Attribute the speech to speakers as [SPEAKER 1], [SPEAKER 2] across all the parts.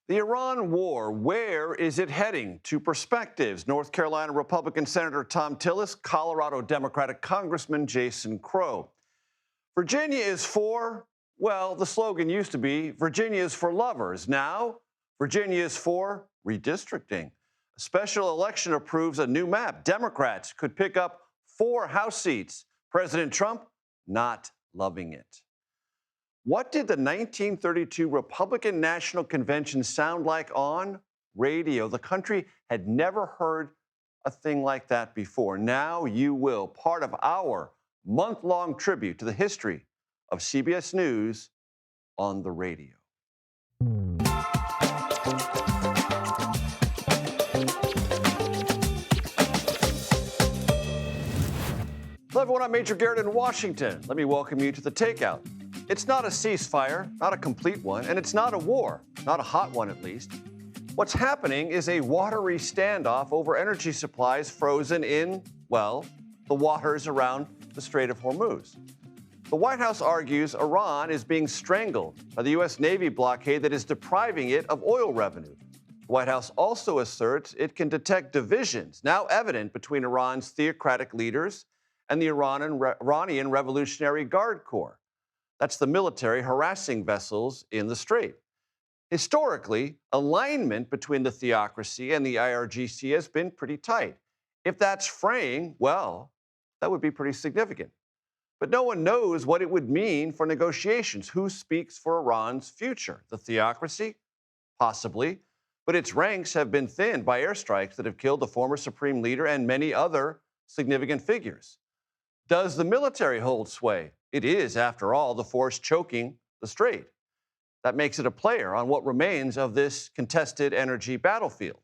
[SPEAKER 1] The Iran war, where is it heading? Two perspectives. North Carolina Republican Senator Tom Tillis, Colorado Democratic Congressman Jason Crowe. Virginia is for, well, the slogan used to be, Virginia is for lovers. Now, Virginia is for redistricting. A special election approves a new map. Democrats could pick up 4 House seats. President Trump not loving it. What did the 1932 Republican National Convention sound like on radio? The country had never heard a thing like that before. Now you will. Part of our month-long tribute to the history of CBS News on the radio. Hello, everyone. I'm Major Garrett in Washington. Let me welcome you to the Takeout. It's not a ceasefire, not a complete one, and it's not a war, not a hot one at least. What's happening is a watery standoff over energy supplies frozen in, well, the waters around the Strait of Hormuz. The White House argues Iran is being strangled by the U.S. Navy blockade that is depriving it of oil revenue. The White House also asserts it can detect divisions now evident between Iran's theocratic leaders and the Iranian Revolutionary Guard Corps. That's the military harassing vessels in the Strait. Historically, alignment between the theocracy and the IRGC has been pretty tight. If that's fraying, well, that would be pretty significant. But no one knows what it would mean for negotiations. Who speaks for Iran's future? The theocracy? Possibly. But its ranks have been thinned by airstrikes that have killed the former supreme leader and many other significant figures. Does the military hold sway? It is, after all, the force choking the Strait. That makes it a player on what remains of this contested energy battlefield.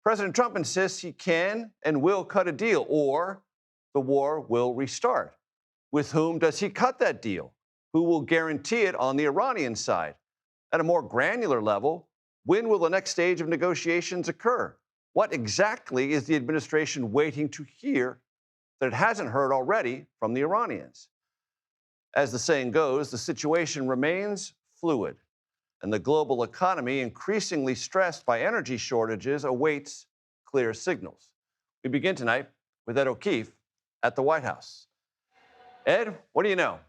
[SPEAKER 1] President Trump insists he can and will cut a deal, or the war will restart. With whom does he cut that deal? Who will guarantee it on the Iranian side? At a more granular level, when will the next stage of negotiations occur? What exactly is the administration waiting to hear that it hasn't heard already from the Iranians? As the saying goes, the situation remains fluid, and the global economy, increasingly stressed by energy shortages, awaits clear signals. We begin tonight with Ed O'Keefe at the White House. Ed, what do you know?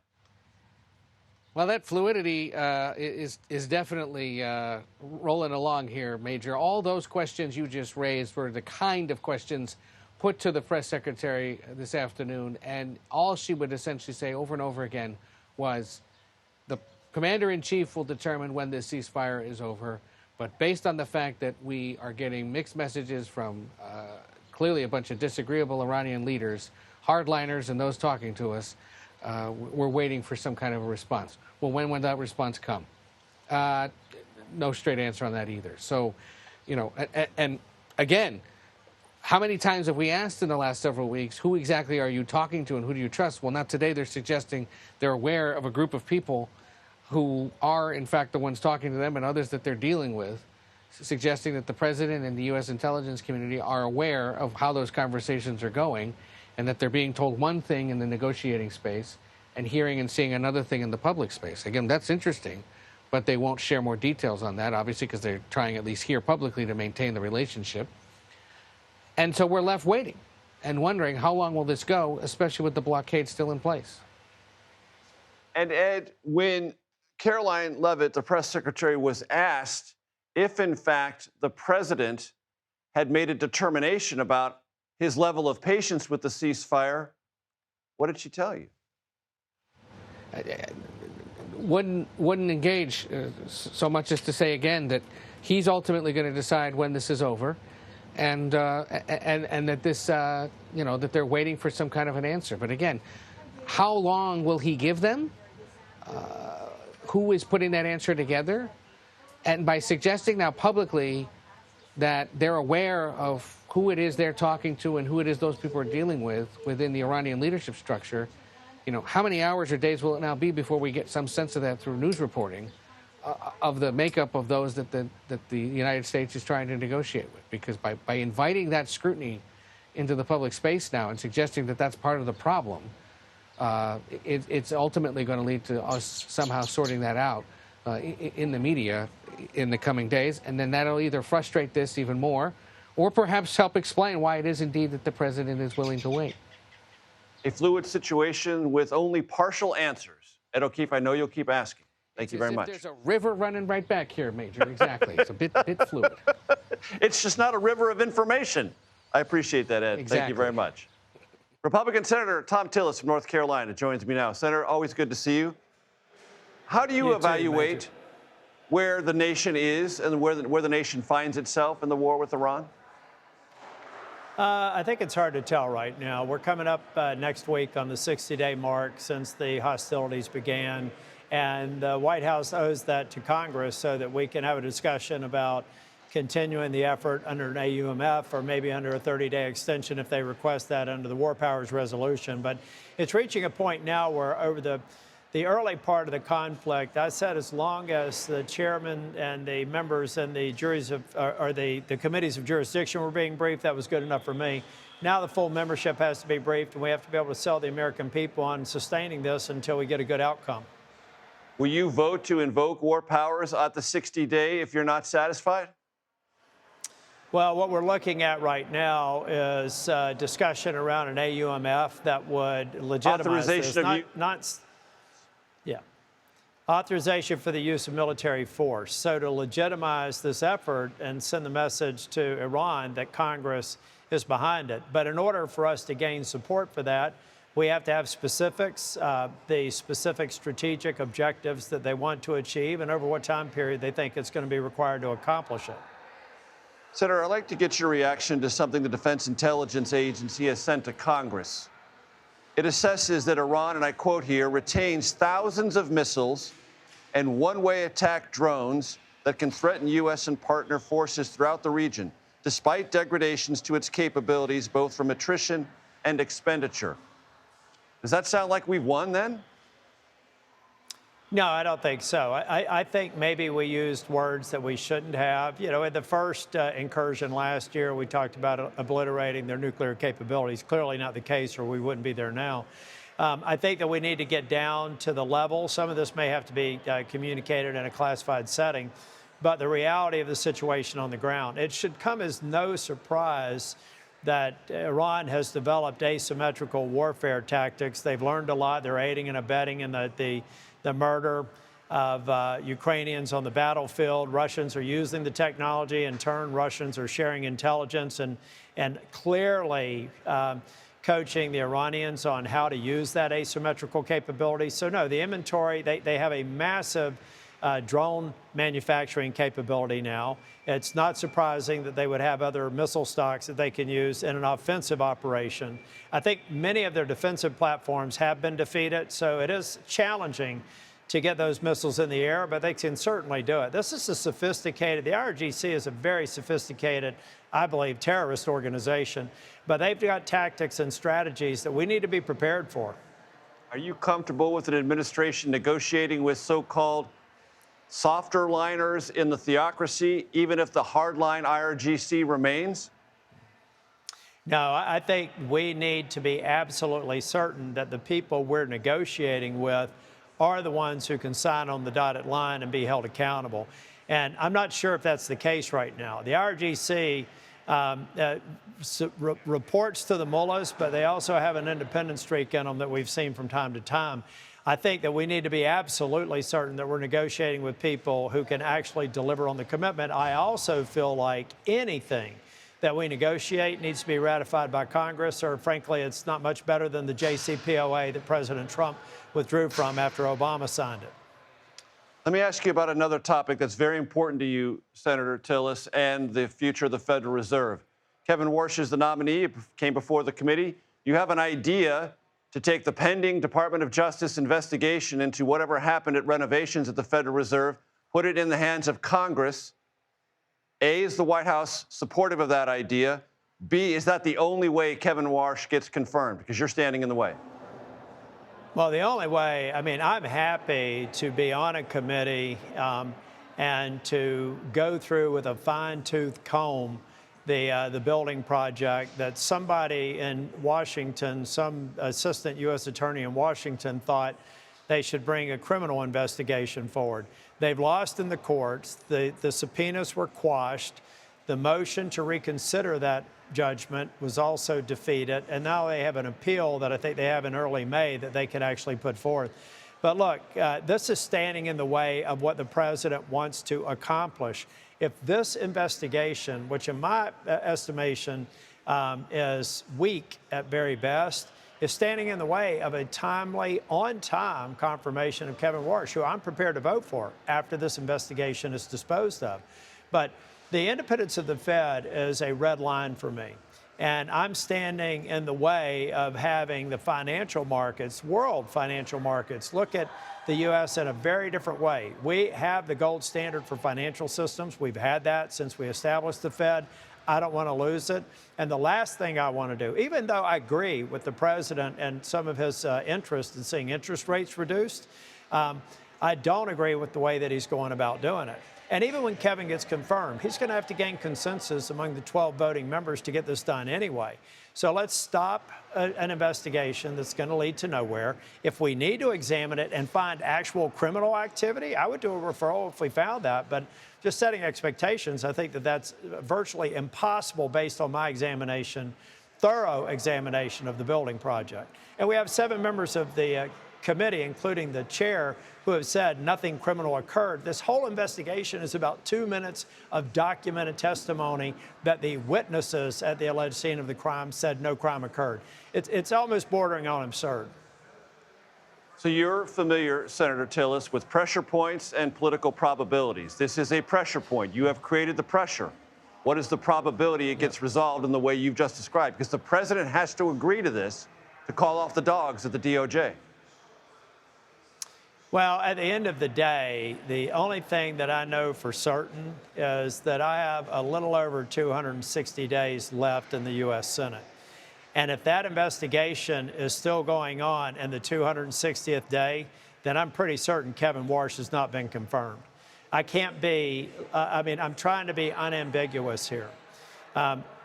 [SPEAKER 2] Well, that fluidity is definitely rolling along here, Major. All those questions you just raised were the kind of questions put to the press secretary this afternoon, and all she would essentially say over and over again was the commander-in-chief will determine when this ceasefire is over, but based on the fact that we are getting mixed messages from clearly a bunch of disagreeable Iranian leaders, hardliners and those talking to us, we're waiting for some kind of a response. Well, when would that response come? No straight answer on that either. So, you know, and again, how many times have we asked in the last several weeks, who exactly are you talking to and who do you trust? Well, not today. They're suggesting they're aware of a group of people who are, in fact, the ones talking to them and others that they're dealing with, suggesting that the president and the U.S. intelligence community are aware of how those conversations are going and that they're being told one thing in the negotiating space and hearing and seeing another thing in the public space. Again, that's interesting, but they won't share more details on that, obviously, because they're trying at least here publicly to maintain the relationship. And so we're left waiting and wondering how long will this go, especially with the blockade still in place.
[SPEAKER 1] And Ed, when Caroline Leavitt, the press secretary, was asked if, in fact, the president had made a determination about his level of patience with the ceasefire, what did she tell you?
[SPEAKER 2] Wouldn't engage so much as to say again that he's ultimately going to decide when this is over. And that this, you know, that they're waiting for some kind of an answer. But again, how long will he give them? Who is putting that answer together? And by suggesting now publicly that they're aware of who it is they're talking to and who it is those people are dealing with within the Iranian leadership structure, you know, how many hours or days will it now be before we get some sense of that through news reporting? Of the makeup of those that the United States is trying to negotiate with. Because by inviting that scrutiny into the public space now and suggesting that that's part of the problem, it's ultimately going to lead to us somehow sorting that out in the media in the coming days, and then that'll either frustrate this even more or perhaps help explain why it is indeed that the president is willing to wait.
[SPEAKER 1] A fluid situation with only partial answers. Ed O'Keefe, I know you'll keep asking. Thank you very much.
[SPEAKER 2] There's a river running right back here, Major. Exactly. It's a bit fluid.
[SPEAKER 1] It's just not a river of information. I appreciate that, Ed.
[SPEAKER 2] Exactly.
[SPEAKER 1] Thank you very much. Republican Senator Tom Tillis from North Carolina joins me now. Senator, always good to see you. How do you evaluate where the nation is and where the nation finds itself in the war with Iran?
[SPEAKER 3] I think it's hard to tell right now. We're coming up next week on the 60-day mark since the hostilities began, and the White House owes that to Congress so that we can have a discussion about continuing the effort under an AUMF or maybe under a 30-day extension if they request that under the War Powers Resolution. But it's reaching a point now where over the early part of the conflict, I said as long as the chairman and the members and the juries of, or the committees of jurisdiction were being briefed, that was good enough for me. Now the full membership has to be briefed, and we have to be able to sell the American people on sustaining this until we get a good outcome.
[SPEAKER 1] Will you vote to invoke war powers at the 60-day if you're not satisfied?
[SPEAKER 3] Well, what we're looking at right now is discussion around an AUMF that would legitimize this. Authorization for the use of military force. So to legitimize this effort and send the message to Iran that Congress is behind it. But in order for us to gain support for that, we have to have specifics, the specific strategic objectives that they want to achieve and over what time period they think it's going to be required to accomplish it.
[SPEAKER 1] Senator, I'd like to get your reaction to something the Defense Intelligence Agency has sent to Congress. It assesses that Iran, and I quote here, retains thousands of missiles and one-way attack drones that can threaten U.S. and partner forces throughout the region, despite degradations to its capabilities, both from attrition and expenditure. Does that sound like we've won then?
[SPEAKER 3] No, I don't think so. I think maybe we used words that we shouldn't have. You know, in the first incursion last year, we talked about obliterating their nuclear capabilities. Clearly not the case, or we wouldn't be there now. I think that we need to get down to the level. Some of this may have to be communicated in a classified setting, but the reality of the situation on the ground. It should come as no surprise that Iran has developed asymmetrical warfare tactics. They've learned a lot. They're aiding and abetting in the murder of Ukrainians on the battlefield. Russians are using the technology. In turn, Russians are sharing intelligence and clearly coaching the Iranians on how to use that asymmetrical capability. So no, the inventory, they have a massive drone manufacturing capability now. It's not surprising that they would have other missile stocks that they can use in an offensive operation. I think many of their defensive platforms have been defeated, so it is challenging to get those missiles in the air, but they can certainly do it. This is a sophisticated, the IRGC is a very sophisticated, I believe, terrorist organization, but they've got tactics and strategies that we need to be prepared for.
[SPEAKER 1] Are you comfortable with an administration negotiating with so-called softer liners in the theocracy, even if the hardline IRGC remains?
[SPEAKER 3] No, I think we need to be absolutely certain that the people we're negotiating with are the ones who can sign on the dotted line and be held accountable. And I'm not sure if that's the case right now. The IRGC reports to the mullahs, but they also have an independent streak in them that we've seen from time to time. I think that we need to be absolutely certain that we're negotiating with people who can actually deliver on the commitment. I also feel like anything that we negotiate needs to be ratified by Congress, or frankly, it's not much better than the JCPOA that President Trump withdrew from after Obama signed it.
[SPEAKER 1] Let me ask you about another topic that's very important to you, Senator Tillis, and the future of the Federal Reserve. Kevin Warsh is the nominee, came before the committee. You have an idea to take the pending Department of Justice investigation into whatever happened at renovations at the Federal Reserve, put it in the hands of Congress. A, is the White House supportive of that idea? B, is that the only way Kevin Warsh gets confirmed? Because you're standing in the way.
[SPEAKER 3] Well, the only way, I mean, I'm happy to be on a committee and to go through with a fine-tooth comb the building project that somebody in Washington, some assistant U.S. attorney in Washington thought they should bring a criminal investigation forward. They've lost in the courts. The subpoenas were quashed. The motion to reconsider that judgment was also defeated. And now they have an appeal that I think they have in early May that they can actually put forth. But look, this is standing in the way of what the president wants to accomplish. If this investigation, which in my estimation is weak at very best, is standing in the way of a timely, on-time confirmation of Kevin Warsh, who I'm prepared to vote for after this investigation is disposed of. But the independence of the Fed is a red line for me. And I'm standing in the way of having the financial markets, world financial markets, look at the U.S. in a very different way. We have the gold standard for financial systems. We've had that since we established the Fed. I don't want to lose it. And the last thing I want to do, even though I agree with the president and some of his interest in seeing interest rates reduced, I don't agree with the way that he's going about doing it. And even when Kevin gets confirmed, he's going to have to gain consensus among the 12 voting members to get this done anyway. So let's stop an investigation that's going to lead to nowhere. If we need to examine it and find actual criminal activity, I would do a referral if we found that. But just setting expectations, I think that that's virtually impossible based on my examination, thorough examination of the building project. And we have 7 members of the committee, including the chair, who have said nothing criminal occurred. This whole investigation is about 2 minutes of documented testimony that the witnesses at the alleged scene of the crime said no crime occurred. It's almost bordering on absurd.
[SPEAKER 1] So you're familiar, Senator Tillis, with pressure points and political probabilities. This is a pressure point. You have created the pressure. What is the probability it gets resolved in the way you've just described? Because the president has to agree to this to call off the dogs at the DOJ.
[SPEAKER 3] Well, at the end of the day, the only thing that I know for certain is that I have a little over 260 days left in the U.S. Senate. And if that investigation is still going on in the 260th day, then I'm pretty certain Kevin Warsh has not been confirmed. I can't be, I'm trying to be unambiguous here.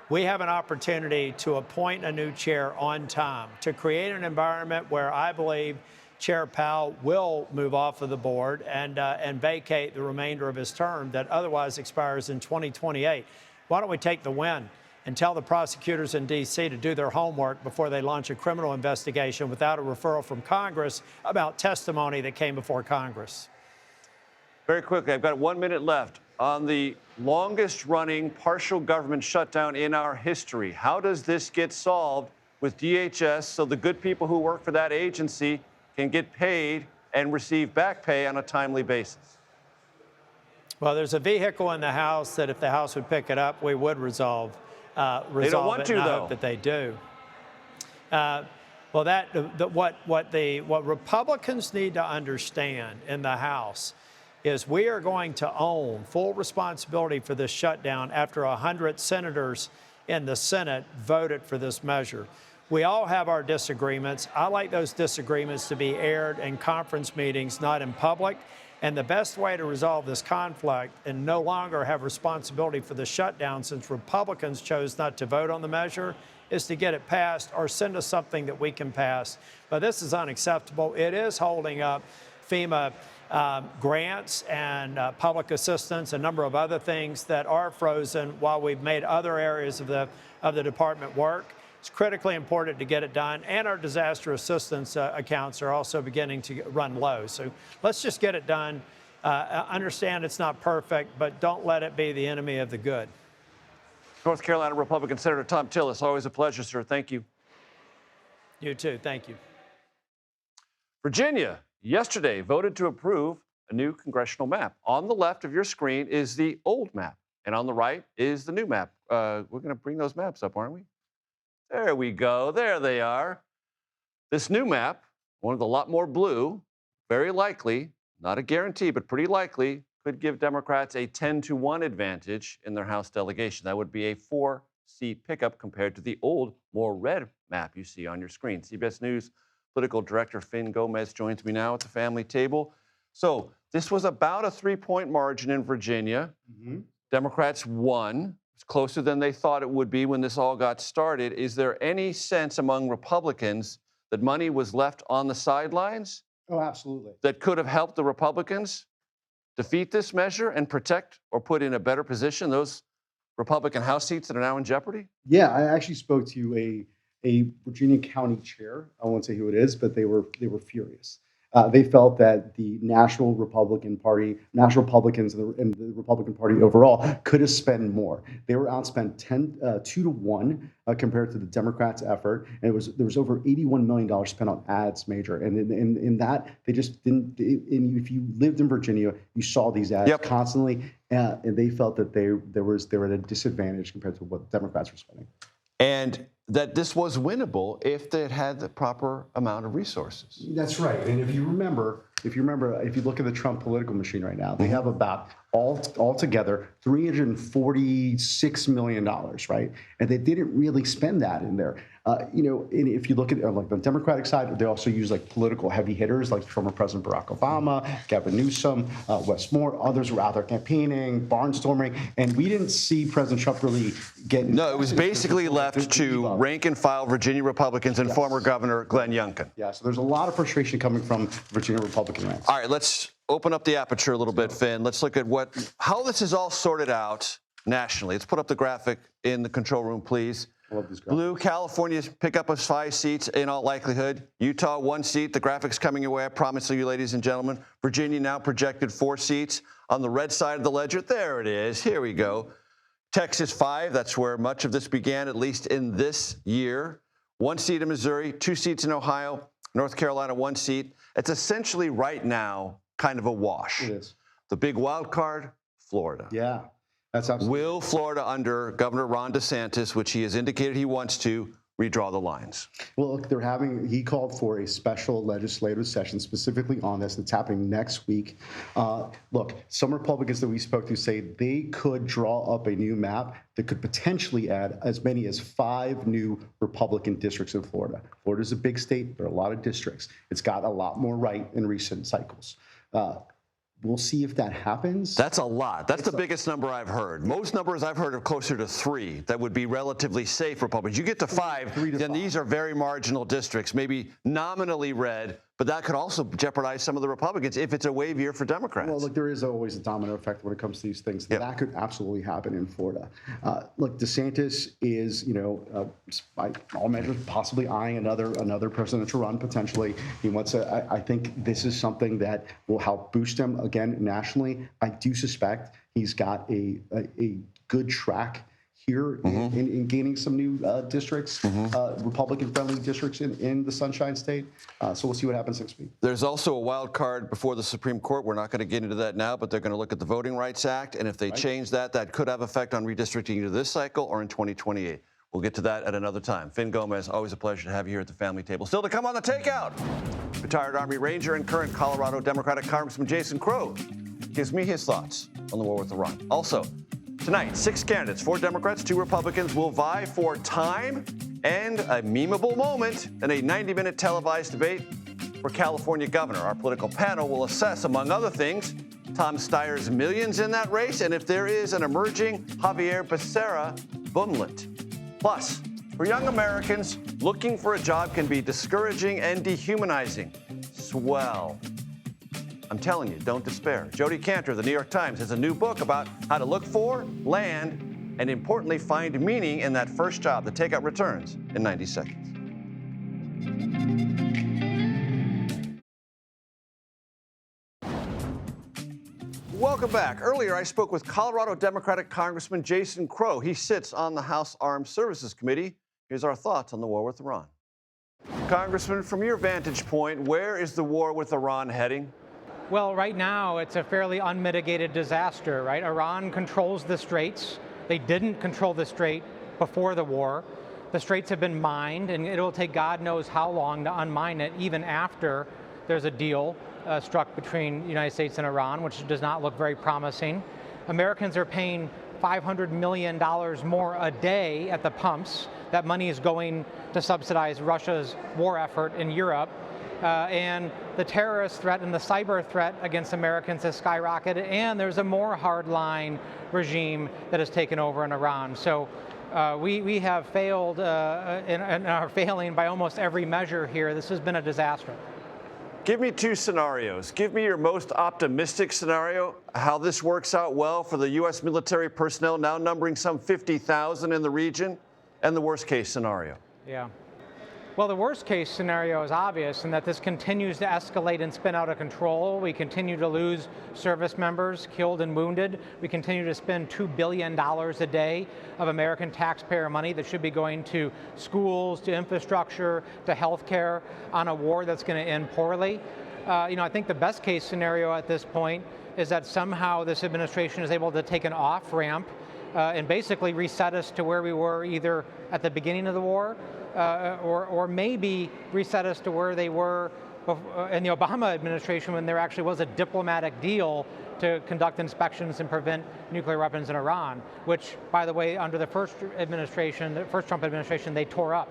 [SPEAKER 3] We have an opportunity to appoint a new chair on time, to create an environment where I believe Chair Powell will move off of the board and vacate the remainder of his term that otherwise expires in 2028. Why don't we take the win and tell the prosecutors in D.C. to do their homework before they launch a criminal investigation without a referral from Congress about testimony that came before Congress?
[SPEAKER 1] Very quickly, I've got 1 minute left. On the longest-running partial government shutdown in our history, how does this get solved with DHS so the good people who work for that agency can get paid and receive back pay on a timely basis?
[SPEAKER 3] Well, there's a vehicle in the House that if the House would pick it up, we would resolve
[SPEAKER 1] they don't want
[SPEAKER 3] it,
[SPEAKER 1] to,
[SPEAKER 3] and I
[SPEAKER 1] though.
[SPEAKER 3] hope that they do. What Republicans need to understand in the House is we are going to own full responsibility for this shutdown after 100 senators in the Senate voted for this measure. We all have our disagreements. I like those disagreements to be aired in conference meetings, not in public. And the best way to resolve this conflict and no longer have responsibility for the shutdown, since Republicans chose not to vote on the measure, is to get it passed or send us something that we can pass. But this is unacceptable. It is holding up FEMA grants and public assistance, a number of other things that are frozen while we've made other areas of the department work. It's critically important to get it done, and our disaster assistance accounts are also beginning to run low. So let's just get it done. Understand it's not perfect, but don't let it be the enemy of the good.
[SPEAKER 1] North Carolina Republican Senator Tom Tillis, always a pleasure, sir. Thank you.
[SPEAKER 3] You too. Thank you.
[SPEAKER 1] Virginia yesterday voted to approve a new congressional map. On the left of your screen is the old map, and on the right is the new map. We're going to bring those maps up, aren't we? There we go. There they are. This new map, one with a lot more blue, very likely, not a guarantee, but pretty likely, could give Democrats a 10-1 advantage in their House delegation. That would be a 4-seat pickup compared to the old, more red map you see on your screen. CBS News political director Finn Gomez joins me now at the family table. So this was about a 3-point margin in Virginia. Democrats won. It's closer than they thought it would be when this all got started. Is there any sense among Republicans that money was left on the sidelines
[SPEAKER 4] Oh, absolutely.
[SPEAKER 1] that could have helped the Republicans defeat this measure and protect or put in a better position those Republican House seats that are now in jeopardy?
[SPEAKER 4] Yeah, I actually spoke to a Virginia county chair. I won't say who it is, but they were furious. They felt that the National Republicans and the Republican Party overall could have spent more. They were outspent 2-1 compared to the Democrats' effort, and there was over $81 million spent on ads, Major. And in that, they just didn't. If you lived in Virginia, you saw these ads constantly, and they felt that they were at a disadvantage compared to what the Democrats were spending.
[SPEAKER 1] And that this was winnable if they had the proper amount of resources.
[SPEAKER 4] That's right. And if you look at the Trump political machine right now, they have about altogether $346 million, right? And they didn't really spend that in there. And if you look at like the Democratic side, they also use like political heavy hitters like former President Barack Obama, Gavin Newsom, Wes Moore. Others were out there campaigning, barnstorming, and we didn't see President Trump really get.
[SPEAKER 1] No, it was basically left to rank and file Virginia Republicans and former Governor Glenn Youngkin.
[SPEAKER 4] Yeah, so there's a lot of frustration coming from Virginia Republican ranks.
[SPEAKER 1] All right, let's open up the aperture a little bit, Finn. Let's look at how this is all sorted out nationally. Let's put up the graphic in the control room, please. Blue, California pick up 5 seats in all likelihood. Utah, 1 seat. The graphic's coming your way, I promise you, ladies and gentlemen. Virginia now projected 4 seats. On the red side of the ledger, there it is. Here we go. Texas, 5. That's where much of this began, at least in this year. 1 seat in Missouri, 2 seats in Ohio. North Carolina, 1 seat. It's essentially right now kind of a wash.
[SPEAKER 4] It is.
[SPEAKER 1] The big wild card, Florida.
[SPEAKER 4] Yeah. That's absolutely.
[SPEAKER 1] Will Florida, under Governor Ron DeSantis, which he has indicated he wants to, redraw the lines?
[SPEAKER 4] Well, look, he called for a special legislative session specifically on this. It's happening next week. Look, some Republicans that we spoke to say they could draw up a new map that could potentially add as many as 5 new Republican districts in Florida. Florida's a big state. There are a lot of districts. It's got a lot more right in recent cycles. We'll see if that happens.
[SPEAKER 1] That's a lot. That's the biggest number I've heard. Most numbers I've heard are closer to 3 that would be relatively safe Republicans. You get to 5, then these are very marginal districts, maybe nominally red, but that could also jeopardize some of the Republicans if it's a wave year for Democrats.
[SPEAKER 4] Well, look, there is always a domino effect when it comes to these things. Yep. That could absolutely happen in Florida. Look, DeSantis is, by all measures, possibly eyeing another presidential run potentially. He wants to. I think this is something that will help boost him again nationally. I do suspect he's got a good track here in gaining some new districts, Republican-friendly districts in the Sunshine State. So we'll see what happens next week.
[SPEAKER 1] There's also a wild card before the Supreme Court. We're not going to get into that now, but they're going to look at the Voting Rights Act, and if they change that, that could have effect on redistricting either this cycle or in 2028. We'll get to that at another time. Finn Gomez, always a pleasure to have you here at the family table. Still to come on the Takeout, retired Army Ranger and current Colorado Democratic Congressman Jason Crowe gives me his thoughts on the war with Iran. Also, tonight, 6 candidates, 4 Democrats, 2 Republicans will vie for time and a memeable moment in a 90-minute televised debate for California governor. Our political panel will assess, among other things, Tom Steyer's millions in that race and if there is an emerging Javier Becerra boomlet. Plus, for young Americans, looking for a job can be discouraging and dehumanizing. Swell. I'm telling you, don't despair. Jody Cantor of the New York Times has a new book about how to look for, land, and importantly, find meaning in that first job. The Takeout returns in 90 seconds. Welcome back. Earlier, I spoke with Colorado Democratic Congressman Jason Crowe. He sits on the House Armed Services Committee. Here's our thoughts on the war with Iran. Congressman, from your vantage point, where is the war with Iran heading?
[SPEAKER 5] Well, right now, it's a fairly unmitigated disaster, right? Iran controls the straits. They didn't control the strait before the war. The straits have been mined, and it'll take God knows how long to unmine it, even after there's a deal struck between the United States and Iran, which does not look very promising. Americans are paying $500 million more a day at the pumps. That money is going to subsidize Russia's war effort in Europe. And the terrorist threat and the cyber threat against Americans has skyrocketed, and there's a more hardline regime that has taken over in Iran. So we have failed and are failing by almost every measure here. This has been a disaster.
[SPEAKER 1] Give me two scenarios. Give me your most optimistic scenario, how this works out well for the U.S. military personnel now numbering some 50,000 in the region, and the worst case scenario.
[SPEAKER 5] Yeah. Well, the worst case scenario is obvious in that this continues to escalate and spin out of control. We continue to lose service members killed and wounded. We continue to spend $2 billion a day of American taxpayer money that should be going to schools, to infrastructure, to healthcare on a war that's going to end poorly. I think the best case scenario at this point is that somehow this administration is able to take an off-ramp and basically reset us to where we were either at the beginning of the war or maybe reset us to where they were in the Obama administration when there actually was a diplomatic deal to conduct inspections and prevent nuclear weapons in Iran, which, by the way, under the first administration, the first Trump administration, they tore up.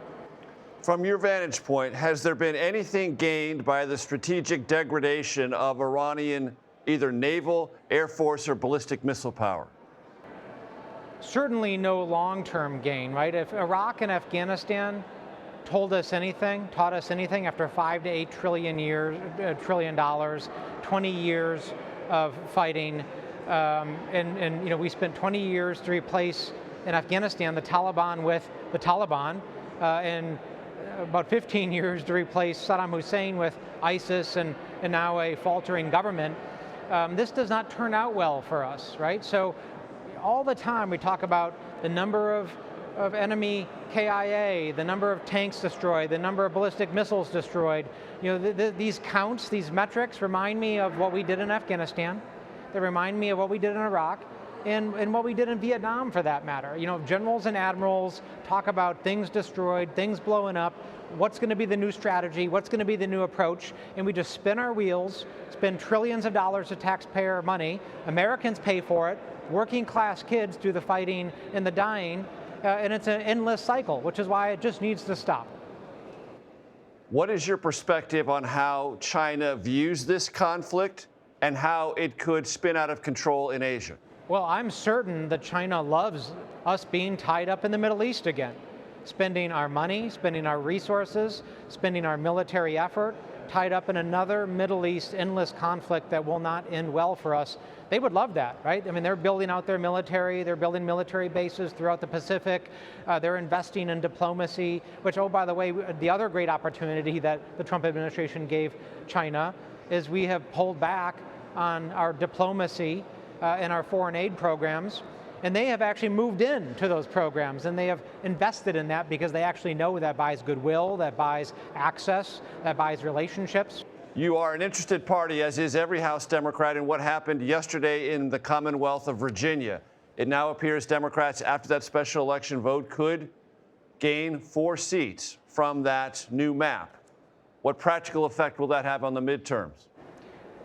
[SPEAKER 1] From your vantage point, has there been anything gained by the strategic degradation of Iranian either naval, air force, or ballistic missile power?
[SPEAKER 5] Certainly no long-term gain, right? If Iraq and Afghanistan taught us anything after $5 to $8 trillion, 20 years of fighting, and we spent 20 years to replace in Afghanistan the Taliban with the Taliban, and about 15 years to replace Saddam Hussein with ISIS, and now a faltering government. This does not turn out well for us, right? So all the time we talk about the number of enemy KIA, the number of tanks destroyed, the number of ballistic missiles destroyed. These counts, these metrics remind me of what we did in Afghanistan. They remind me of what we did in Iraq and what we did in Vietnam, for that matter. Generals and admirals talk about things destroyed, things blowing up, what's going to be the new strategy, what's going to be the new approach, and we just spin our wheels, spend trillions of dollars of taxpayer money. Americans pay for it. Working class kids do the fighting and the dying, and it's an endless cycle, which is why it just needs to stop.
[SPEAKER 1] What is your perspective on how China views this conflict and how it could spin out of control in Asia?
[SPEAKER 5] Well, I'm certain that China loves us being tied up in the Middle East again, spending our money, spending our resources, spending our military effort, tied up in another Middle East endless conflict that will not end well for us. They would love that, right? I mean, they're building out their military, they're building military bases throughout the Pacific, they're investing in diplomacy, which, oh, by the way, the other great opportunity that the Trump administration gave China is we have pulled back on our diplomacy and our foreign aid programs, and they have actually moved into those programs, and they have invested in that because they actually know that buys goodwill, that buys access, that buys relationships.
[SPEAKER 1] You are an interested party, as is every House Democrat, in what happened yesterday in the Commonwealth of Virginia. It now appears Democrats, after that special election vote, could gain 4 seats from that new map. What practical effect will that have on the midterms?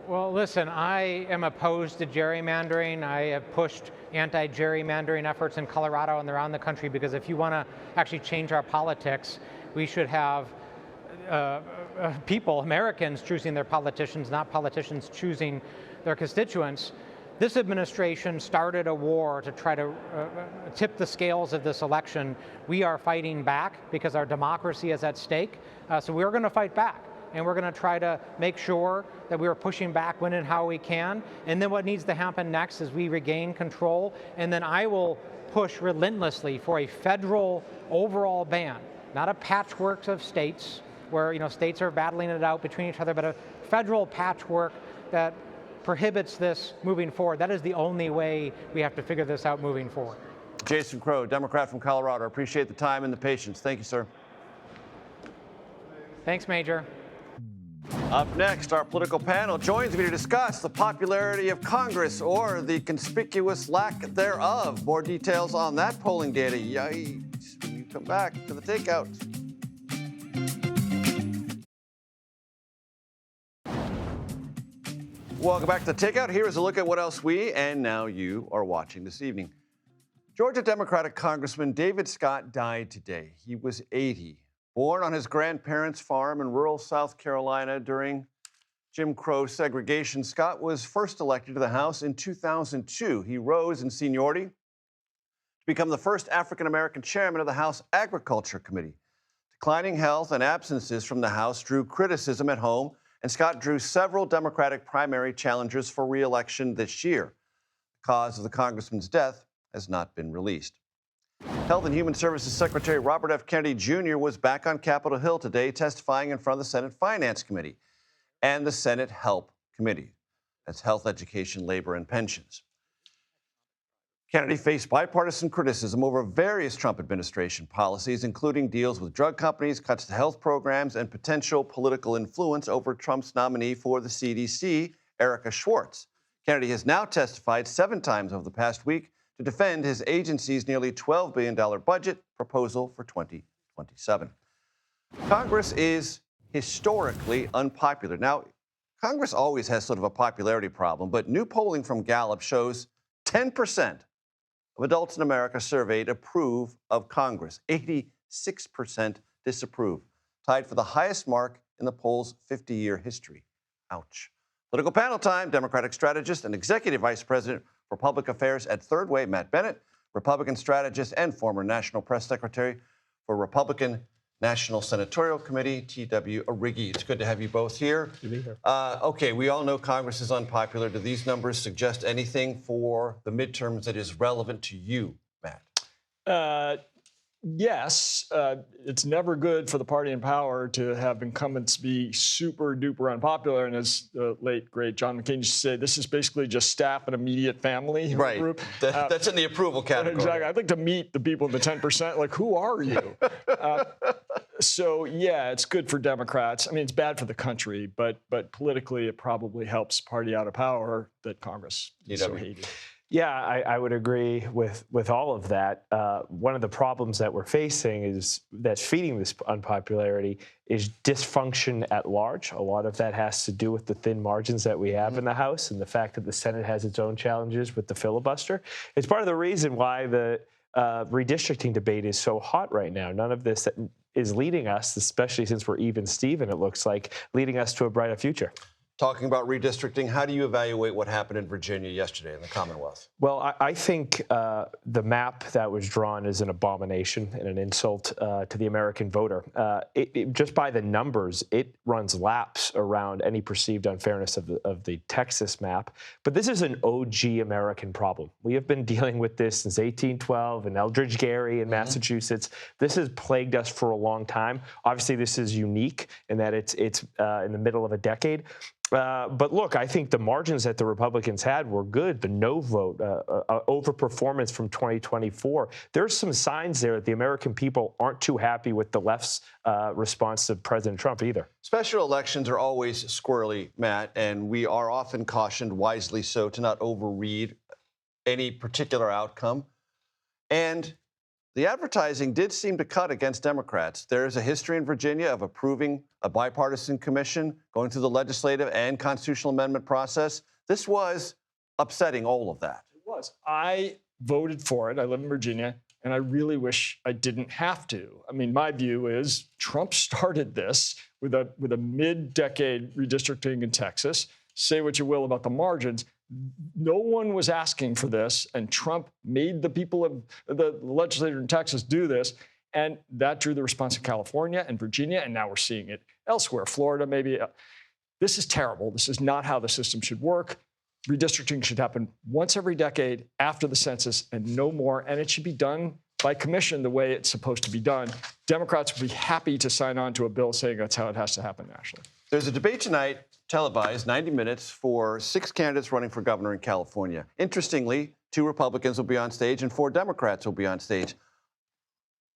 [SPEAKER 5] Well, listen, I am opposed to gerrymandering. I have pushed anti-gerrymandering efforts in Colorado and around the country because if you want to actually change our politics, we should have people, Americans, choosing their politicians, not politicians choosing their constituents. This administration started a war to try to tip the scales of this election. We are fighting back because our democracy is at stake. So we're going to fight back. And we're going to try to make sure that we are pushing back when and how we can. And then what needs to happen next is we regain control. And then I will push relentlessly for a federal overall ban, not a patchwork of states where states are battling it out between each other, but a federal patchwork that prohibits this moving forward. That is the only way we have to figure this out moving forward.
[SPEAKER 1] Jason Crowe, Democrat from Colorado. Appreciate the time and the patience. Thank you, sir.
[SPEAKER 5] Thanks, Major.
[SPEAKER 1] Up next, our political panel joins me to discuss the popularity of Congress or the conspicuous lack thereof. More details on that polling data. Yikes. When you come back to the Takeout. Welcome back to the Takeout. Here is a look at what else we and now you are watching this evening. Georgia Democratic Congressman David Scott died today. He was 80. Born on his grandparents' farm in rural South Carolina during Jim Crow segregation, Scott was first elected to the House in 2002. He rose in seniority to become the first African-American chairman of the House Agriculture Committee. Declining health and absences from the House drew criticism at home and Scott drew several Democratic primary challengers for re-election this year. The cause of the congressman's death has not been released. Health and Human Services Secretary Robert F. Kennedy Jr. was back on Capitol Hill today testifying in front of the Senate Finance Committee and the Senate HELP Committee. That's Health, Education, Labor, and Pensions. Kennedy faced bipartisan criticism over various Trump administration policies, including deals with drug companies, cuts to health programs, and potential political influence over Trump's nominee for the CDC, Erica Schwartz. Kennedy has now testified 7 times over the past week to defend his agency's nearly $12 billion budget proposal for 2027. Congress is historically unpopular. Now, Congress always has sort of a popularity problem, but new polling from Gallup shows 10% of adults in America surveyed approve of Congress. 86% disapprove, tied for the highest mark in the poll's 50-year history. Ouch. Political panel time. Democratic strategist and Executive Vice President for Public Affairs at Third Way, Matt Bennett, Republican strategist and former National Press Secretary for Republican National Senatorial Committee, T.W. Arrighi. It's good to have you both here.
[SPEAKER 6] Good to be here.
[SPEAKER 1] Okay, we all know Congress is unpopular. Do these numbers suggest anything for the midterms that is relevant to you, Matt?
[SPEAKER 6] Yes, it's never good for the party in power to have incumbents be super duper unpopular. And as the late, great John McCain used to say, this is basically just staff and immediate family
[SPEAKER 1] Right.
[SPEAKER 6] group.
[SPEAKER 1] That's in the approval category.
[SPEAKER 6] Exactly. I'd like to meet the people in the 10%. Like, who are you? So, yeah, it's good for Democrats. I mean, it's bad for the country, but politically, it probably helps party out of power that Congress is so hated.
[SPEAKER 7] Yeah, I would agree with all of that. One of the problems that we're facing that's feeding this unpopularity is dysfunction at large. A lot of that has to do with the thin margins that we have in the House and the fact that the Senate has its own challenges with the filibuster. It's part of the reason why the redistricting debate is so hot right now. None of this is leading us, especially since we're even Steven, it looks like, leading us to a brighter future.
[SPEAKER 1] Talking about redistricting, how do you evaluate what happened in Virginia yesterday in the Commonwealth?
[SPEAKER 7] Well, I think the map that was drawn is an abomination and an insult to the American voter. Just by the numbers, it runs laps around any perceived unfairness of the Texas map. But this is an OG American problem. We have been dealing with this since 1812 and Eldridge Gary in Massachusetts. This has plagued us for a long time. Obviously, this is unique in that it's in the middle of a decade. But look, I think the margins that the Republicans had were good. The no vote, overperformance from 2024. There's some signs there that the American people aren't too happy with the left's response to President Trump either.
[SPEAKER 1] Special elections are always squirrely, Matt, and we are often cautioned, wisely so, to not overread any particular outcome. And the advertising did seem to cut against Democrats. There is a history in Virginia of approving a bipartisan commission, going through the legislative and constitutional amendment process. This was upsetting all of that.
[SPEAKER 6] It was. I voted for it. I live in Virginia, and I really wish I didn't have to. I mean, my view is Trump started this with a mid-decade redistricting in Texas. Say what you will about the margins. No one was asking for this, and Trump made the people of the legislature in Texas do this, and that drew the response in California and Virginia, and now we're seeing it elsewhere. Florida, maybe. This is terrible. This is not how the system should work. Redistricting should happen once every decade after the census and no more, and it should be done by commission the way it's supposed to be done. Democrats would be happy to sign on to a bill saying that's how it has to happen nationally.
[SPEAKER 1] There's a debate tonight, televised, 90 minutes, for 6 candidates running for governor in California. Interestingly, 2 Republicans will be on stage and 4 Democrats will be on stage.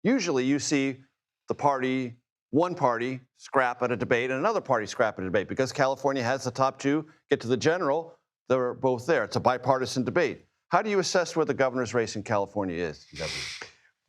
[SPEAKER 1] Usually you see one party scrap at a debate and another party scrap at a debate. Because California has the top 2 get to the general, they're both there. It's a bipartisan debate. How do you assess where the governor's race in California is?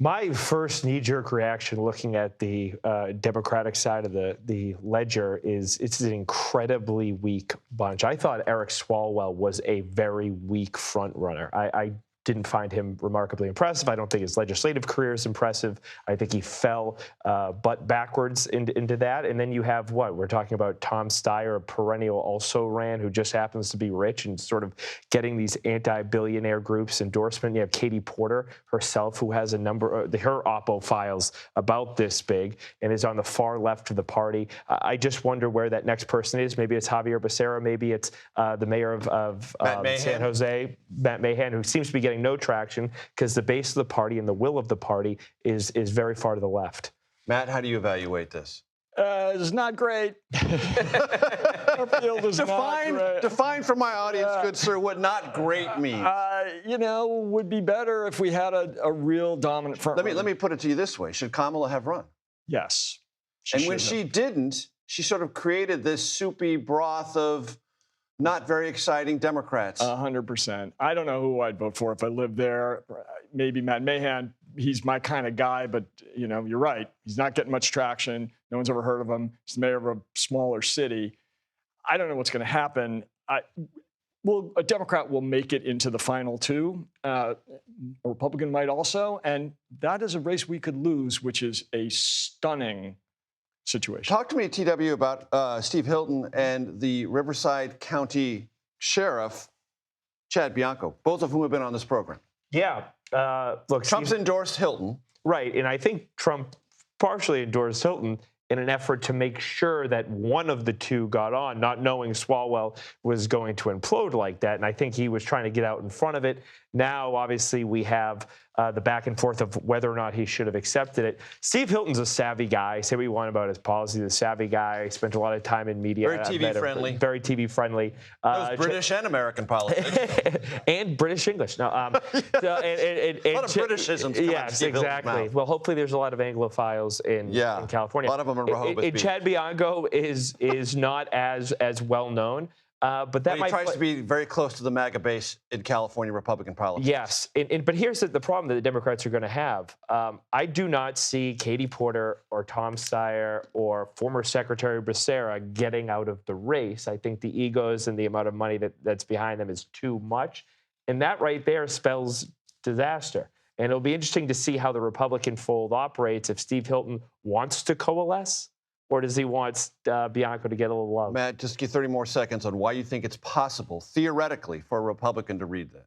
[SPEAKER 7] My first knee-jerk reaction looking at the Democratic side of the ledger is it's an incredibly weak bunch. I thought Eric Swalwell was a very weak front runner. I didn't find him remarkably impressive. I don't think his legislative career is impressive. I think he fell butt backwards into that. And then you have what? We're talking about Tom Steyer, a perennial also-ran who just happens to be rich and sort of getting these anti-billionaire groups endorsement. You have Katie Porter herself, who has a number of her Oppo files about this big and is on the far left of the party. I just wonder where that next person is. Maybe it's Javier Becerra. Maybe it's the mayor of San Jose, Matt Mahan, who seems to be getting no traction because the base of the party and the will of the party is very far to the left.
[SPEAKER 1] Matt, how do you evaluate this?
[SPEAKER 6] It's not great. Our field is not great.
[SPEAKER 1] Define for my audience, good sir, what not great means.
[SPEAKER 6] Would be better if we had a real dominant front.
[SPEAKER 1] Let me put it to you this way. Should Kamala have run?
[SPEAKER 6] Yes.
[SPEAKER 1] And when she didn't, she sort of created this soupy broth of not very exciting Democrats.
[SPEAKER 6] 100%. I don't know who I'd vote for if I lived there. Maybe Matt Mahan. He's my kind of guy, but you're right. He's not getting much traction. No one's ever heard of him. He's the mayor of a smaller city. I don't know what's going to happen. A Democrat will make it into the final two. A Republican might also, and that is a race we could lose, which is a stunning situation.
[SPEAKER 1] Talk to me, TW, about Steve Hilton and the Riverside County Sheriff, Chad Bianco, both of whom have been on this program.
[SPEAKER 7] Yeah. Look,
[SPEAKER 1] Trump's endorsed Hilton.
[SPEAKER 7] Right. And I think Trump partially endorsed Hilton in an effort to make sure that one of the two got on, not knowing Swalwell was going to implode like that. And I think he was trying to get out in front of it. Now, obviously, we have the back and forth of whether or not he should have accepted it. Steve Hilton's a savvy guy. Say what you want about his policy. He's a savvy guy. Spent a lot of time in media.
[SPEAKER 1] Very TV friendly.
[SPEAKER 7] Very TV friendly.
[SPEAKER 1] Knows British and American politics.
[SPEAKER 7] And British English. No,
[SPEAKER 1] a lot of Britishisms.
[SPEAKER 7] Yes, exactly. Well, hopefully there's a lot of Anglophiles in California.
[SPEAKER 1] A lot of them are Rehoboth Beach.
[SPEAKER 7] Chad Bianco is not as well known. But
[SPEAKER 1] he tries to be very close to the MAGA base in California Republican politics.
[SPEAKER 7] Yes, but here's the problem that the Democrats are going to have. I do not see Katie Porter or Tom Steyer or former Secretary Becerra getting out of the race. I think the egos and the amount of money that's behind them is too much. And that right there spells disaster. And it'll be interesting to see how the Republican fold operates if Steve Hilton wants to coalesce. Or does he want Bianco to get a little love?
[SPEAKER 1] Matt, just give 30 more seconds on why you think it's possible, theoretically, for a Republican to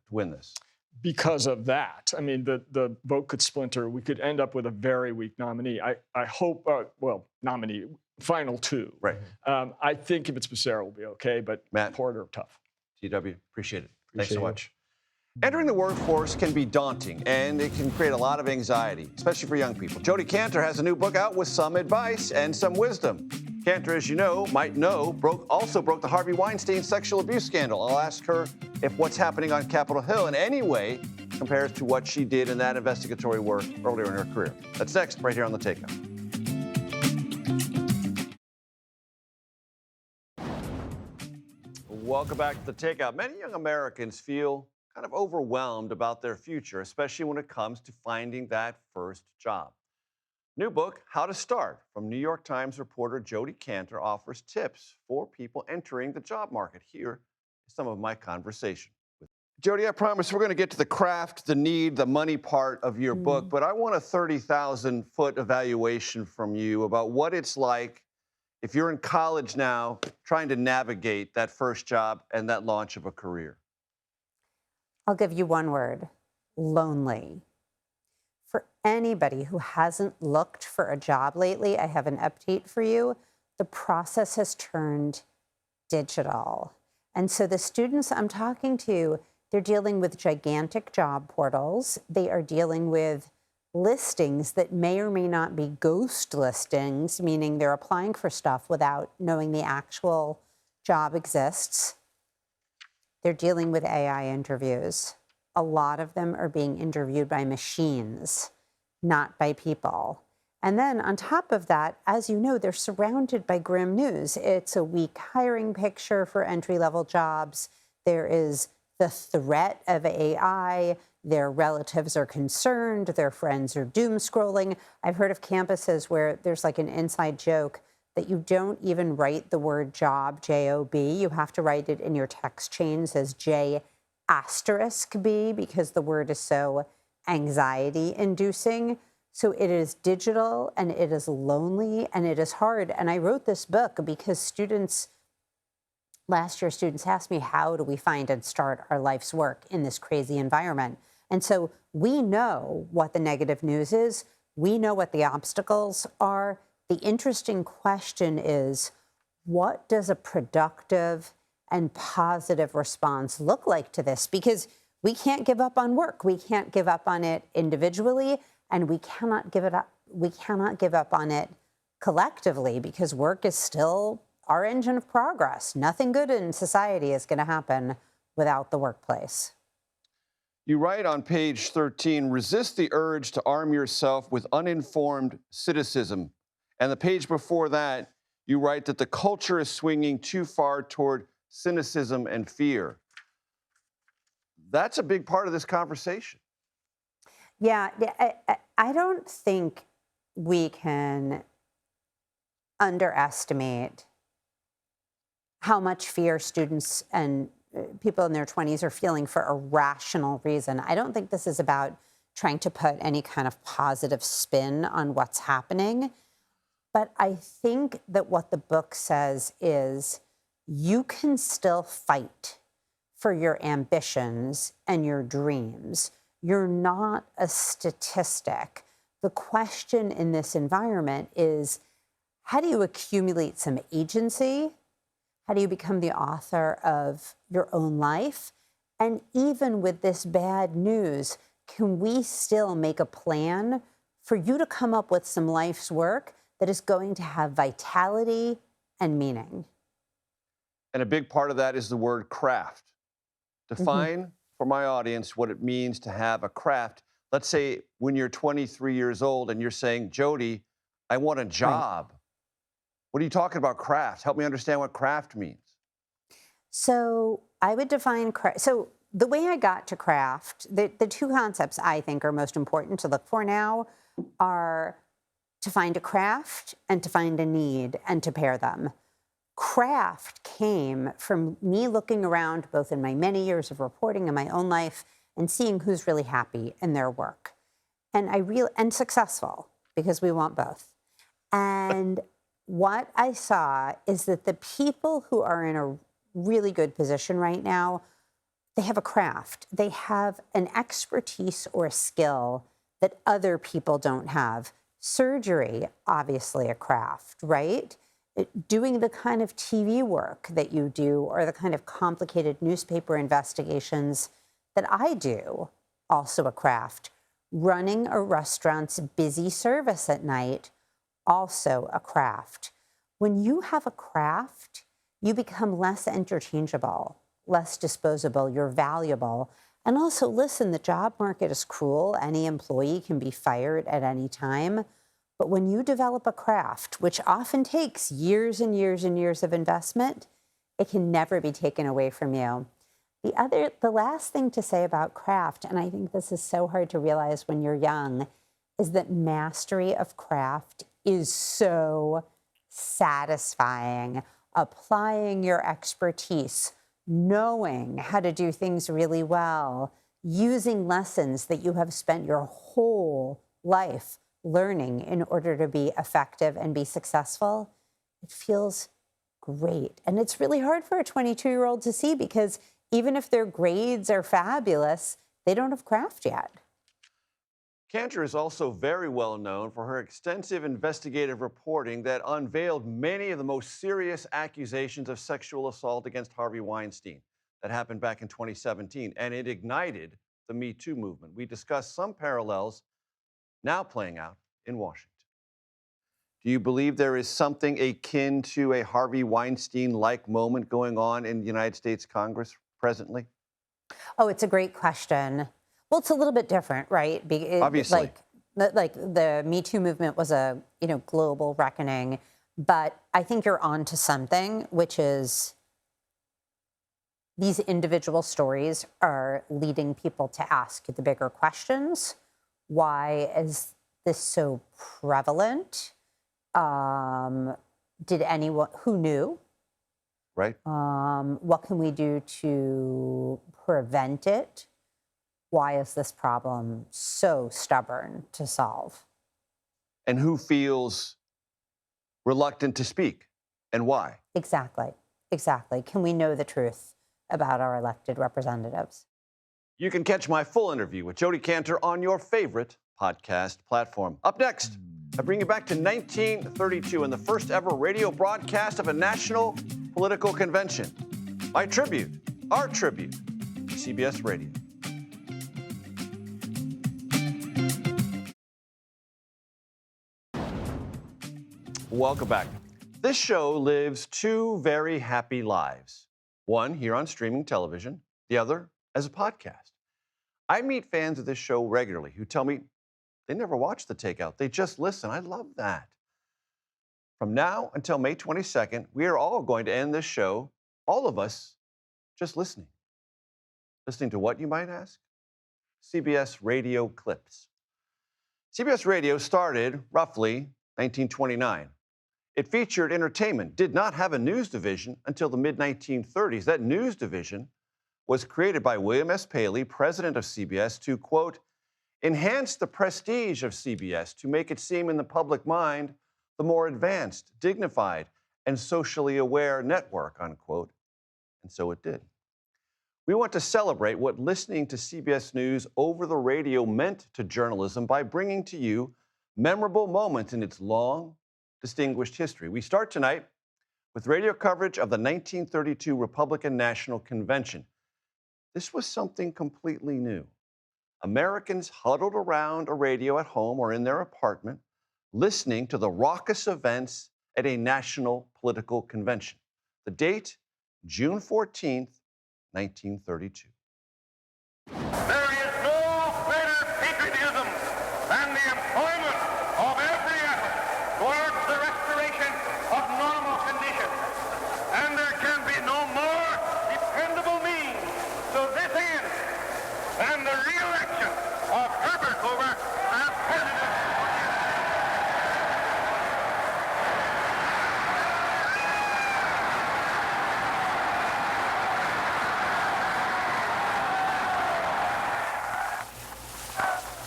[SPEAKER 1] win this.
[SPEAKER 6] Because of that. I mean, the vote could splinter. We could end up with a very weak nominee. I hope, nominee, final two.
[SPEAKER 1] Right.
[SPEAKER 6] I think if it's Becerra, we'll be okay, but
[SPEAKER 1] Matt,
[SPEAKER 6] Porter, tough.
[SPEAKER 1] TW, appreciate it. Thanks so much. Entering the workforce can be daunting, and it can create a lot of anxiety, especially for young people. Jodi Kantor has a new book out with some advice and some wisdom. Kantor, as you might know, also broke the Harvey Weinstein sexual abuse scandal. I'll ask her if what's happening on Capitol Hill in any way compares to what she did in that investigatory work earlier in her career. That's next, right here on The Takeout. Welcome back to The Takeout. Many young Americans feel kind of overwhelmed about their future, especially when it comes to finding that first job. New book, How to Start, from New York Times reporter Jodi Kantor offers tips for people entering the job market. Here is some of my conversation with Jodi. I promise we're going to get to the craft, the need, the money part of your book, but I want a 30,000-foot evaluation from you about what it's like if you're in college now trying to navigate that first job and that launch of a career.
[SPEAKER 8] I'll give you one word: lonely. For anybody who hasn't looked for a job lately, I have an update for you. The process has turned digital. And so the students I'm talking to, they're dealing with gigantic job portals. They are dealing with listings that may or may not be ghost listings, meaning they're applying for stuff without knowing the actual job exists. They're dealing with AI interviews. A lot of them are being interviewed by machines, not by people. And then on top of that, as you know, they're surrounded by grim news. It's a weak hiring picture for entry-level jobs. There is the threat of AI. Their relatives are concerned. Their friends are doom scrolling. I've heard of campuses where there's like an inside joke that you don't even write the word job, J-O-B. You have to write it in your text chains as J-A-B. asterisk B because the word is so anxiety inducing. So it is digital and it is lonely and it is hard. And I wrote this book because last year, students asked me, how do we find and start our life's work in this crazy environment? And so we know what the negative news is. We know what the obstacles are. The interesting question is, what does a productive and positive response look like to this? Because we can't give up on work. We can't give up on it individually, and we cannot give up on it collectively, because work is still our engine of progress. Nothing good in society is going to happen without the workplace.
[SPEAKER 1] You write on page 13, resist the urge to arm yourself with uninformed cynicism. And the page before that, you write that the culture is swinging too far toward cynicism and fear. That's a big part of this conversation.
[SPEAKER 8] Yeah, I don't think we can underestimate how much fear students and people in their 20s are feeling for a rational reason. I don't think this is about trying to put any kind of positive spin on what's happening. But I think that what the book says is you can still fight for your ambitions and your dreams. You're not a statistic. The question in this environment is, how do you accumulate some agency? How do you become the author of your own life? And even with this bad news, can we still make a plan for you to come up with some life's work that is going to have vitality and meaning?
[SPEAKER 1] And a big part of that is the word craft. Define for my audience what it means to have a craft. Let's say when you're 23 years old and you're saying, Jody, I want a job. Right. What are you talking about craft? Help me understand what craft means.
[SPEAKER 8] So I would define craft. So the way I got to craft, the two concepts I think are most important to look for now are to find a craft and to find a need and to pair them. Craft came from me looking around both in my many years of reporting in my own life and seeing who's really happy in their work. And successful, because we want both. And what I saw is that the people who are in a really good position right now, they have a craft. They have an expertise or a skill that other people don't have. Surgery, obviously a craft, right? Doing the kind of TV work that you do or the kind of complicated newspaper investigations that I do, also a craft. Running a restaurant's busy service at night, also a craft. When you have a craft, you become less interchangeable, less disposable, you're valuable. And also, listen, the job market is cruel. Any employee can be fired at any time. But when you develop a craft, which often takes years and years and years of investment, it can never be taken away from you. The last thing to say about craft, and I think this is so hard to realize when you're young, is that mastery of craft is so satisfying. Applying your expertise, knowing how to do things really well, using lessons that you have spent your whole life learning in order to be effective and be successful, it feels great. And it's really hard for a 22-year-old to see because even if their grades are fabulous, they don't have craft yet.
[SPEAKER 1] Cantor is also very well known for her extensive investigative reporting that unveiled many of the most serious accusations of sexual assault against Harvey Weinstein that happened back in 2017, and it ignited the Me Too movement. We discussed some parallels now playing out in Washington. Do you believe there is something akin to a Harvey Weinstein-like moment going on in the United States Congress presently?
[SPEAKER 8] Oh, it's a great question. Well, it's a little bit different, right?
[SPEAKER 1] Obviously.
[SPEAKER 8] Like the Me Too movement was a global reckoning, but I think you're onto something, which is these individual stories are leading people to ask the bigger questions. Why is this so prevalent? Did anyone who knew?
[SPEAKER 1] Right.
[SPEAKER 8] What can we do to prevent it? Why is this problem so stubborn to solve?
[SPEAKER 1] And who feels reluctant to speak and why?
[SPEAKER 8] Exactly. Exactly. Can we know the truth about our elected representatives?
[SPEAKER 1] You can catch my full interview with Jodi Kantor on your favorite podcast platform. Up next, I bring you back to 1932 and the first ever radio broadcast of a national political convention. My tribute, our tribute, to CBS Radio. Welcome back. This show lives two very happy lives. One here on streaming television, the other as a podcast. I meet fans of this show regularly who tell me they never watch The Takeout. They just listen. I love that. From now until May 22nd, we are all going to end this show, all of us, just listening. Listening to what, you might ask? CBS Radio clips. CBS Radio started roughly 1929. It featured entertainment, did not have a news division until the mid-1930s. That news division was created by William S. Paley, president of CBS, to, quote, enhance the prestige of CBS to make it seem in the public mind the more advanced, dignified, and socially aware network, unquote. And so it did. We want to celebrate what listening to CBS News over the radio meant to journalism by bringing to you memorable moments in its long, distinguished history. We start tonight with radio coverage of the 1932 Republican National Convention. This was something completely new. Americans huddled around a radio at home or in their apartment, listening to the raucous events at a national political convention. The date, June 14th, 1932.
[SPEAKER 9] There is no greater patriotism than the employment of every effort towards the restoration of normal conditions. And there can be no more dependable means to this end than the re-election of Herbert Hoover as president.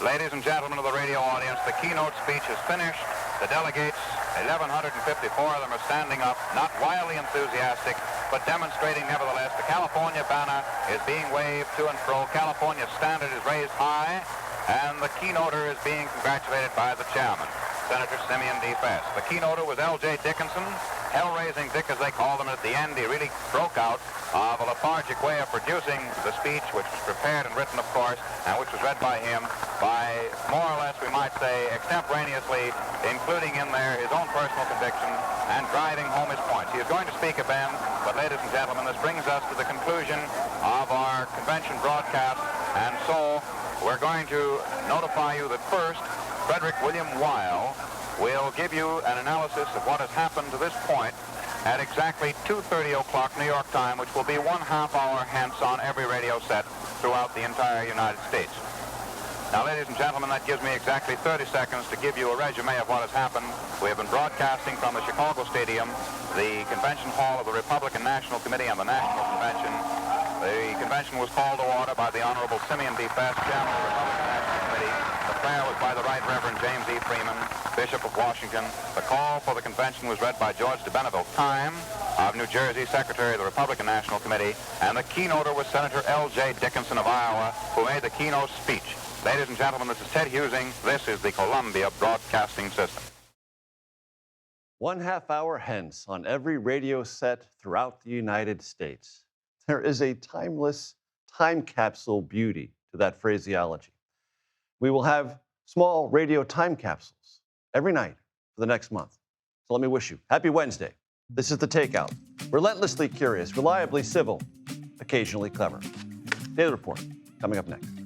[SPEAKER 9] Ladies and gentlemen of the radio audience, the keynote speech is finished. The delegates, 1,154 of them, are standing up, not wildly enthusiastic, but demonstrating nevertheless. The California banner is being waved to and fro. California's standard is raised high, and the keynoter is being congratulated by the chairman, Senator Simeon D. Fest. The keynoter was L.J. Dickinson, hell-raising Dick, as they called him. At the end, he really broke out of a lethargic way of producing the speech, which was prepared and written, of course, and which was read by him by, more or less, we might say, extemporaneously, including in there his own personal conviction and driving home his points. He is going to speak again, but ladies and gentlemen, this brings us to the conclusion of our convention broadcast, and so we're going to notify you that first, Frederick William Weil will give you an analysis of what has happened to this point at exactly 2:30 o'clock New York time, which will be 1/2 hour hence on every radio set throughout the entire United States. Now, ladies and gentlemen, that gives me exactly 30 seconds to give you a resume of what has happened. We have been broadcasting from the Chicago Stadium, the convention hall of the Republican National Committee and the National Convention. The convention was called to order by the Honorable Simeon D. Fest, Chairman of the Republican National Committee. The prayer was by the Right Reverend James E. Freeman, Bishop of Washington. The call for the convention was read by George de Benneville Time of New Jersey, Secretary of the Republican National Committee, and the keynoter was Senator L.J. Dickinson of Iowa, who made the keynote speech. Ladies and gentlemen, this is Ted Husing. This is the Columbia Broadcasting System.
[SPEAKER 1] 1/2 hour hence on every radio set throughout the United States. There is a timeless, time capsule beauty to that phraseology. We will have small radio time capsules every night for the next month. So let me wish you happy Wednesday. This is The Takeout. Relentlessly curious, reliably civil, occasionally clever. Daily Report coming up next.